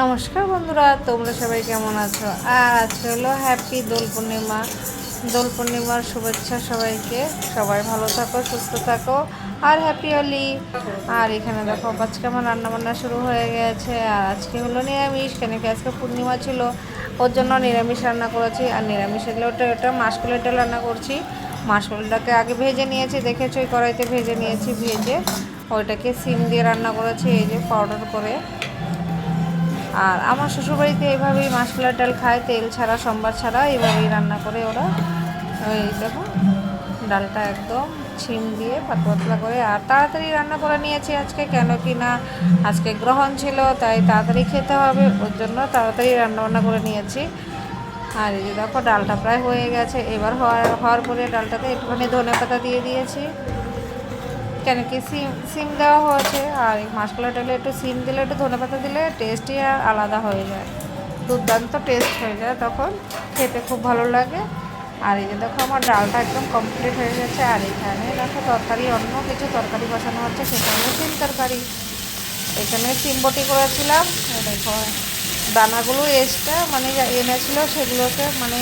নমস্কার বন্ধুরা, তোমরা সবাই কেমন আছো? আর আজকে হলো হ্যাপি দোল পূর্ণিমা। দোল পূর্ণিমার শুভেচ্ছা সবাইকে। সবাই ভালো থাকো, সুস্থ থাকো, আর হ্যাপি হোলি। আর এখানে দেখো আজকে আমার রান্নাবান্না শুরু হয়ে গেছে। আর আজকে হলো নিরামিষ, কেন কি আজকে পূর্ণিমা ছিল, ওর জন্য নিরামিষ রান্না করেছি। আর নিরামিষ এগুলো ওটা মাসকলাইয়ের ডাল রান্না করছি। মাসকলাইটাকে আগে ভেজে নিয়েছি, দেখেছো ওই কড়াইতে ভেজে নিয়েছি। ভেজে ওইটাকে সিম দিয়ে রান্না করেছি, এই যে পাউডার করে। আর আমার শ্বশুরবাড়িতে এইভাবেই মাসকলাইয়ের ডাল খায়, তেল ছাড়া, সোমবার ছাড়া এইভাবেই রান্না করে ওরা। ওই দেখো ডালটা একদম ছিম দিয়ে পাতলা পাতলা করে। আর তাড়াতাড়ি রান্না করে নিয়েছি আজকে, কেন কি না আজকে গ্রহণ ছিল, তাই তাড়াতাড়ি খেতে হবে, ওর জন্য তাড়াতাড়ি রান্নাবান্না করে নিয়েছি। আর এই যে দেখো ডালটা প্রায় হয়ে গেছে। এবার হওয়ার পরে ডালটাতে একটুখানি ধনেপাতা দিয়ে দিয়েছি, কেন কি সিম সিম দেওয়া হয়েছে। আর এই মাসকলাই ডালে একটু সিম দিলে, একটু ধনেপাতা দিলে টেস্টই আর আলাদা হয়ে যায়, দুর্দান্ত টেস্ট হয়ে যায়, তখন খেতে খুব ভালো লাগে। আর এই যে দেখো আমার ডালটা একদম কমপ্লিট হয়ে গেছে। আর এখানে দেখো তরকারি, অন্য কিছু তরকারি বসানো হচ্ছে, সেটা হলো সিম তরকারি। এখানে সিম বটি করেছিলাম। দেখো দানাগুলো এক্সট্রা মানে যা এনেছিল সেগুলোকে মানে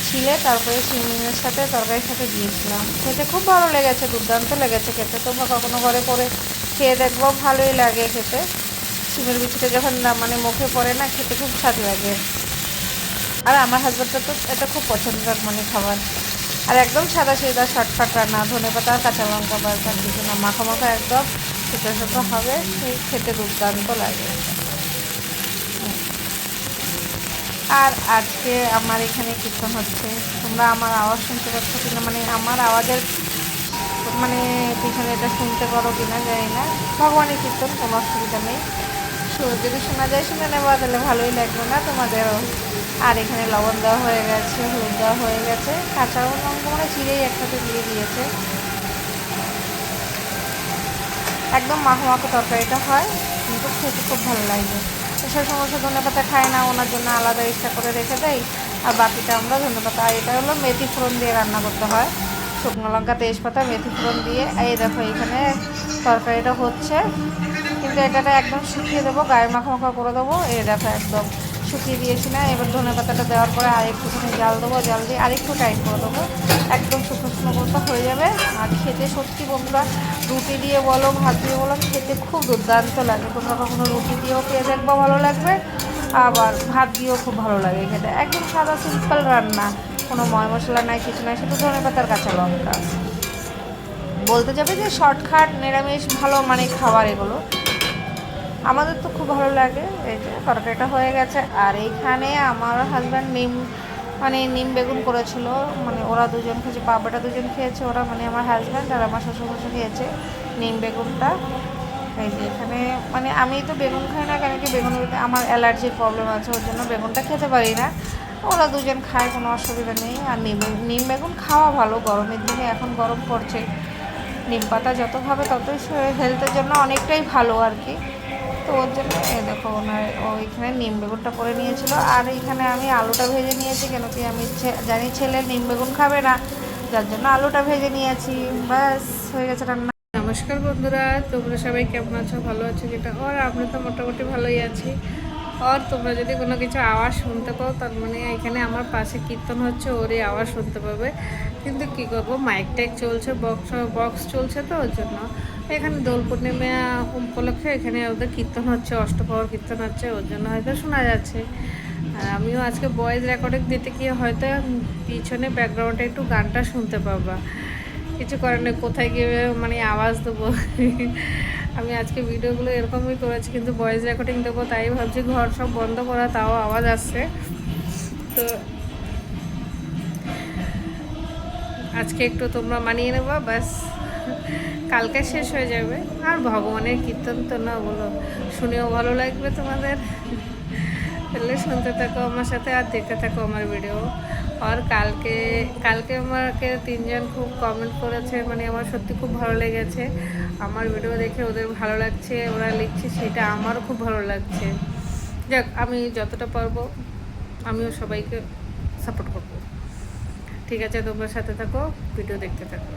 ছিলে তারপরে সিমের সাথে তরকারির সাথে দিয়েছিলাম। খেতে খুব ভালো লেগেছে, দুর্দান্ত লেগেছে খেতে। তোমরা কখনো ঘরে করে খেয়ে দেখবো, ভালোই লাগে খেতে। সিমের বিচিটা যখন মানে মুখে পড়ে না, খেতে খুব স্বাদ লাগে। আর আমার হাজব্যান্ডটা তো এটা খুব পছন্দের মানে খাবার। আর একদম সাদা সিধা শর্টকাট রান্না, ধনেপাতা আর কাঁচা লঙ্কা বা কিছু না, মাখা মাখা একদম ছোটো ছোটো হবে, খেতে দুর্দান্ত লাগে। আর আজকে আমার এখানে কীর্তন হচ্ছে, তোমরা আমার আওয়াজ শুনতে পাচ্ছ কিনা, মানে আমার আওয়াজের মানে পিছনে এটা শুনতে পারো কিনা জানি না। ভগবানের কীর্তন, কোনো অসুবিধা নেই, যদি শোনা যায় শুনে নেওয়া, তাহলে ভালোই লাগবে না তোমাদেরও। আর এখানে লবণ দেওয়া হয়ে গেছে, হলুদ দেওয়া হয়ে গেছে, কাঁচা লঙ্কা মানে চিড়েই একসাথে দিয়ে দিয়েছে। একদম মাখো মাখো তরকারিটা হয়, কিন্তু খেতে খুব ভালো লাগে। সে সমস্ত ধনেপাতা খায় না, ওনার জন্য আলাদা এক্সট্রা করে রেখে দেয়। আর বাকিটা আমরা ধনেপাতা। আর এটা হলো মেথি ফোড়ন দিয়ে রান্না করতে হয়, শুকনো লঙ্কা, তেজপাতা, মেথি ফোড়ন দিয়ে। এই দেখো এখানে তরকারিটা হচ্ছে, কিন্তু এটাটা একদম শুকিয়ে দেবো, গায়ে মাখা মাখা করে দেবো। এই দেখো একদম শুকিয়ে দিয়েছি না। এবার ধনেপাতাটা দেওয়ার পরে আর একটুখানি জাল দেবো, জাল দিয়ে আরেকটু টাইট করে দেবো, একদম শুকনো শুকনো মতো হয়ে যাবে। আর খেতে সত্যি বন্ধুরা, রুটি দিয়ে বলো, ভাত দিয়ে বলো, খেতে খুব দুর্দান্ত লাগে। তোমরা কখনো রুটি দিয়েও খেয়ে দেখবো, ভালো লাগবে। আবার ভাত দিয়েও খুব ভালো লাগে খেতে। একদম সাদা সিম্পল রান্না, কোনো ময় মশলা নাই, কিছু নাই, শুধু ধনেপাতার কাঁচা লঙ্কা। বলতে যাবে যে শর্টকাট নিরামিষ ভালো মানে খাবার এগুলো, আমাদের তো খুব ভালো লাগে। এই যে তরকারিটা হয়ে গেছে। আর এইখানে আমার হাজব্যান্ড নিম বেগুন করেছিল, মানে ওরা দুজন খেয়েছে, বাবাটা দুজন খেয়েছে ওরা, মানে আমার হাজব্যান্ড আর আমার শ্বশুরমশাই খেয়েছে নিম বেগুনটা। এই যে এখানে মানে আমি তো বেগুন খাই না, কেন কি বেগুনের আমার অ্যালার্জির প্রবলেম আছে, ওর জন্য বেগুনটা খেতে পারি না। ওরা দুজন খায়, কোনো অসুবিধা নেই। আর নিম বেগুন খাওয়া ভালো গরমের দিনে, এখন গরম পড়ছে, নিম পাতা যত খাবে ততই হেলথের জন্য অনেকটাই ভালো আর কি। তো ওর জন্য দেখো ওইখানে নিম বেগুনটা করে নিয়েছিল। আর এইখানে আমি আলুটা ভেজে নিয়েছি, কেন কি আমি জানি ছেলে নিম বেগুন খাবে না, যার জন্য আলুটা ভেজে নিয়েছি। ব্যাস হয়ে গেছে রান্না। নমস্কার বন্ধুরা, তোমরা সবাই কেমন আছো? ভালো আছো যেটা, আর আমরা তো মোটামুটি ভালোই আছি। আর তোমরা যদি কোনো কিছু আওয়াজ শুনতে পাও, তার মানে এখানে আমার পাশে কীর্তন হচ্ছে, ওরই আওয়াজ শুনতে পাবে। কিন্তু কী করবো, মাইক টাইক চলছে, বক্স চলছে, তো ওর জন্য। এখানে দোল পূর্ণিমা উপলক্ষে এখানে ওদের কীর্তন হচ্ছে, অষ্টপ্রহর কীর্তন হচ্ছে, ওর জন্য হয়তো শোনা যাচ্ছে। আর আমিও আজকে ভয়েস রেকর্ডিং দিতে গিয়ে হয়তো পিছনে ব্যাকগ্রাউন্ডে একটু গানটা শুনতে পাবা, কিছু করার নেই, কোথায় গিয়ে মানে আওয়াজ দেবো। আমি আজকে ভিডিওগুলো এরকমই করেছি, কিন্তু ভয়েস রেকর্ডিং দেবো, তাই ভাবছি ঘর সব বন্ধ করা, তাও আওয়াজ আসছে। তো আজকে একটু তোমরা মানিয়ে নেবা, ব্যাস কালকে শেষ হয়ে যাবে। আর ভগবানের কীর্তন তো না, বলো, শুনেও ভালো লাগবে তোমাদের। তাহলে শুনতে থাকো আমার সাথে, আর দেখতে থাকো আমার ভিডিও। আর কালকে কালকে আমাকে তিনজন খুব কমেন্ট করেছে, মানে আমার সত্যি খুব ভালো লেগেছে। আমার ভিডিও দেখে ওদের ভালো লাগছে, ওরা লিখছে, সেটা আমারও খুব ভালো লাগছে। যাক, আমি যতটা পারবো আমিও সবাইকে সাপোর্ট করবো। ঠিক আছে, তোমরা সাথে থাকো, ভিডিও দেখতে থাকো।